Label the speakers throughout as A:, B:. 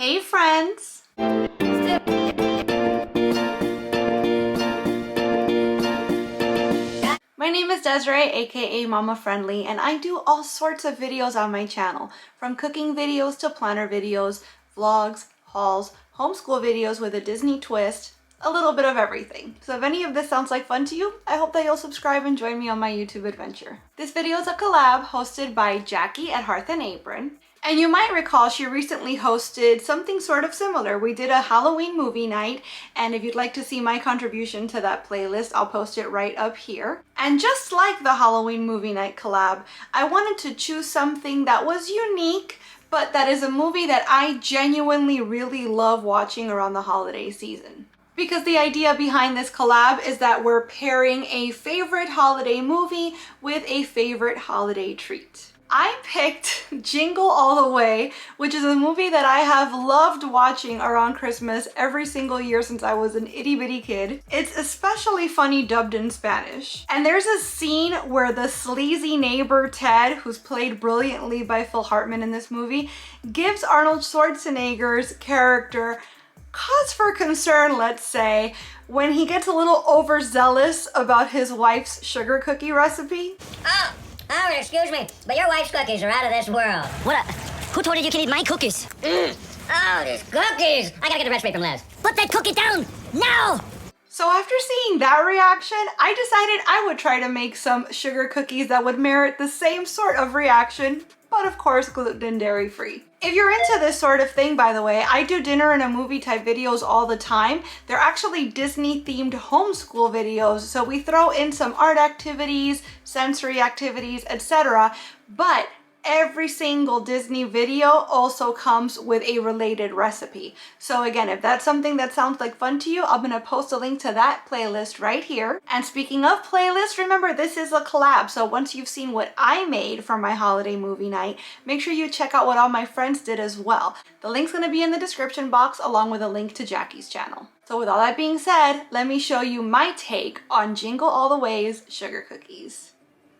A: Hey friends! My name is Desiree, aka Mama Friendly, and I do all sorts of videos on my channel, from cooking videos to planner videos, vlogs, hauls, homeschool videos with a Disney twist, a little bit of everything. So if any of this sounds like fun to you, I hope that you'll subscribe and join me on my YouTube adventure. This video is a collab hosted by Jackie at Hearth and Apron. And you might recall she recently hosted something sort of similar. We did a Halloween movie night, and if you'd like to see my contribution to that playlist, I'll post it right up here. And just like the Halloween movie night collab, I wanted to choose something that was unique, but that is a movie that I genuinely really love watching around the holiday season. Because the idea behind this collab is that we're pairing a favorite holiday movie with a favorite holiday treat. I picked Jingle All the Way, which is a movie that I have loved watching around Christmas every single year since I was an itty bitty kid. It's especially funny dubbed in Spanish. And there's a scene where the sleazy neighbor Ted, who's played brilliantly by Phil Hartman in this movie, gives Arnold Schwarzenegger's character cause for concern, let's say, when he gets a little overzealous about his wife's sugar cookie recipe.
B: Oh, excuse me, but your wife's cookies are out of this world.
C: Who told you you can eat my cookies?
B: Oh, these cookies! I gotta get the recipe from Liz.
C: Put that cookie down, now!
A: So after seeing that reaction, I decided I would try to make some sugar cookies that would merit the same sort of reaction, but of course gluten and dairy free. If you're into this sort of thing, by the way, I do dinner and a movie type videos all the time. They're actually Disney themed homeschool videos, so we throw in some art activities, sensory activities, etc. But every single Disney video also comes with a related recipe. So again, if that's something that sounds like fun to you, I'm gonna post a link to that playlist right here. And speaking of playlists, remember this is a collab. So once you've seen what I made for my holiday movie night, make sure you check out what all my friends did as well. The link's gonna be in the description box along with a link to Jackie's channel. So with all that being said, let me show you my take on Jingle All the Way's sugar cookies.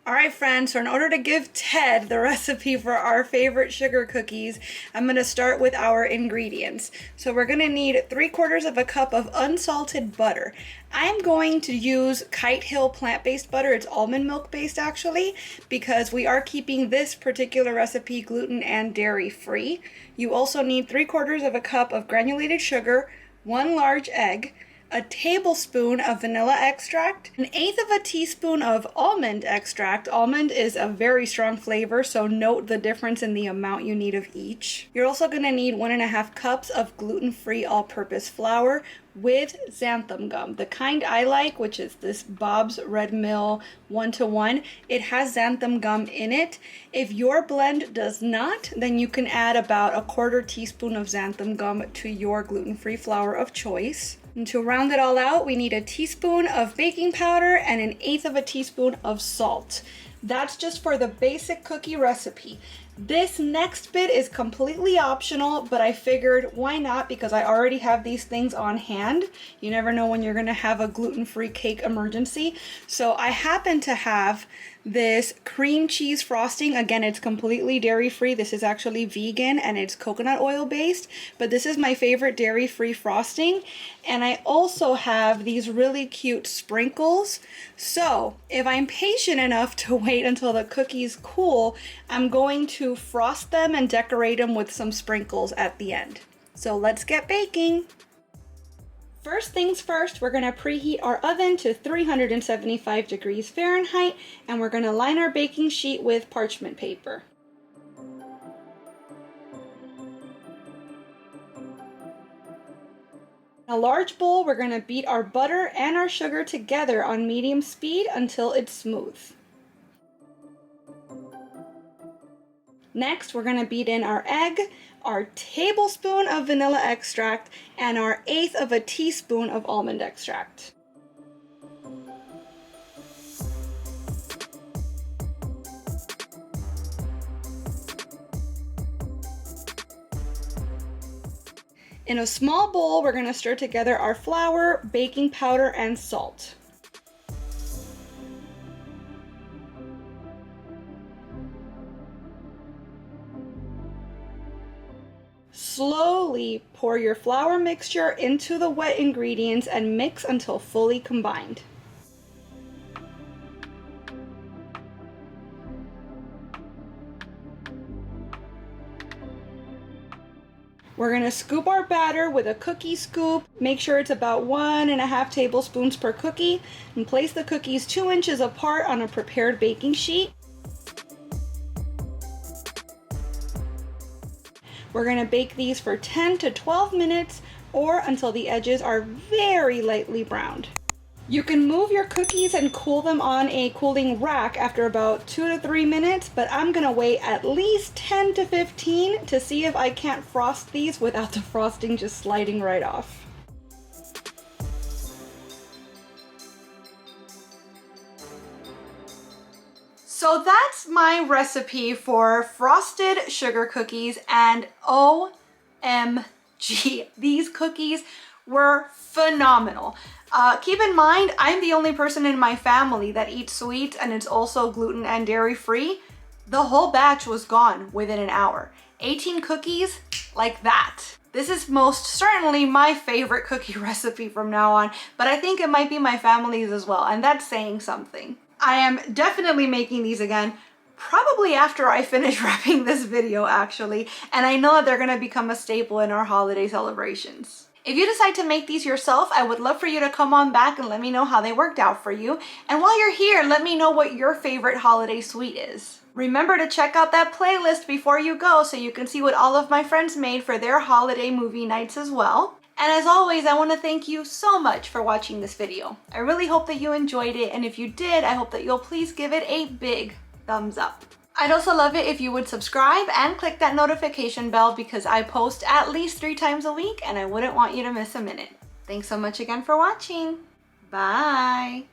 A: All right, friends, so in order to give Ted the recipe for our favorite sugar cookies, I'm gonna start with our ingredients. So we're gonna need 3/4 of a cup of unsalted butter. I'm going to use Kite Hill plant-based butter. It's almond milk based actually, because we are keeping this particular recipe gluten and dairy free. You also need 3/4 of a cup of granulated sugar, 1 large egg, a tablespoon of vanilla extract, 1/8 of a teaspoon of almond extract. Almond is a very strong flavor, so note the difference in the amount you need of each. You're also gonna need 1.5 cups of gluten-free all-purpose flour with xanthan gum. The kind I like, which is this Bob's Red Mill 1-to-1, it has xanthan gum in it. If your blend does not, then you can add about 1/4 teaspoon of xanthan gum to your gluten-free flour of choice. And to round it all out, we need a teaspoon of baking powder and 1/8 of a teaspoon of salt. That's just for the basic cookie recipe. This next bit is completely optional, but I figured why not, because I already have these things on hand. You never know when you're gonna have a gluten-free cake emergency. So I happen to have this cream cheese frosting. Again, it's completely dairy-free. This is actually vegan and it's coconut oil based, but this is my favorite dairy-free frosting. And I also have these really cute sprinkles. So if I'm patient enough to wait until the cookies cool, I'm going to frost them and decorate them with some sprinkles at the end. So let's get baking. First things first, we're gonna preheat our oven to 375 degrees Fahrenheit, and we're gonna line our baking sheet with parchment paper. In a large bowl, we're gonna beat our butter and our sugar together on medium speed until it's smooth. Next, we're gonna beat in our egg, our tablespoon of vanilla extract, and our 1/8 of a teaspoon of almond extract. In a small bowl, we're gonna stir together our flour, baking powder, and salt. Slowly pour your flour mixture into the wet ingredients and mix until fully combined. We're going to scoop our batter with a cookie scoop. Make sure it's about 1.5 tablespoons per cookie, and place the cookies 2 inches apart on a prepared baking sheet. We're going to bake these for 10 to 12 minutes or until the edges are very lightly browned. You can move your cookies and cool them on a cooling rack after about 2 to 3 minutes, but I'm gonna wait at least 10 to 15 to see if I can't frost these without the frosting just sliding right off. So that's my recipe for frosted sugar cookies, and OMG, these cookies were phenomenal. Keep in mind, I'm the only person in my family that eats sweets and it's also gluten and dairy free. The whole batch was gone within an hour. 18 cookies like that. This is most certainly my favorite cookie recipe from now on, but I think it might be my family's as well, and that's saying something. I am definitely making these again, probably after I finish wrapping this video actually, and I know that they're gonna become a staple in our holiday celebrations. If you decide to make these yourself, I would love for you to come on back and let me know how they worked out for you. And while you're here, let me know what your favorite holiday sweet is. Remember to check out that playlist before you go so you can see what all of my friends made for their holiday movie nights as well. And as always, I want to thank you so much for watching this video. I really hope that you enjoyed it, and if you did, I hope that you'll please give it a big thumbs up. I'd also love it if you would subscribe and click that notification bell because I post at least 3 times a week and I wouldn't want you to miss a minute. Thanks so much again for watching. Bye.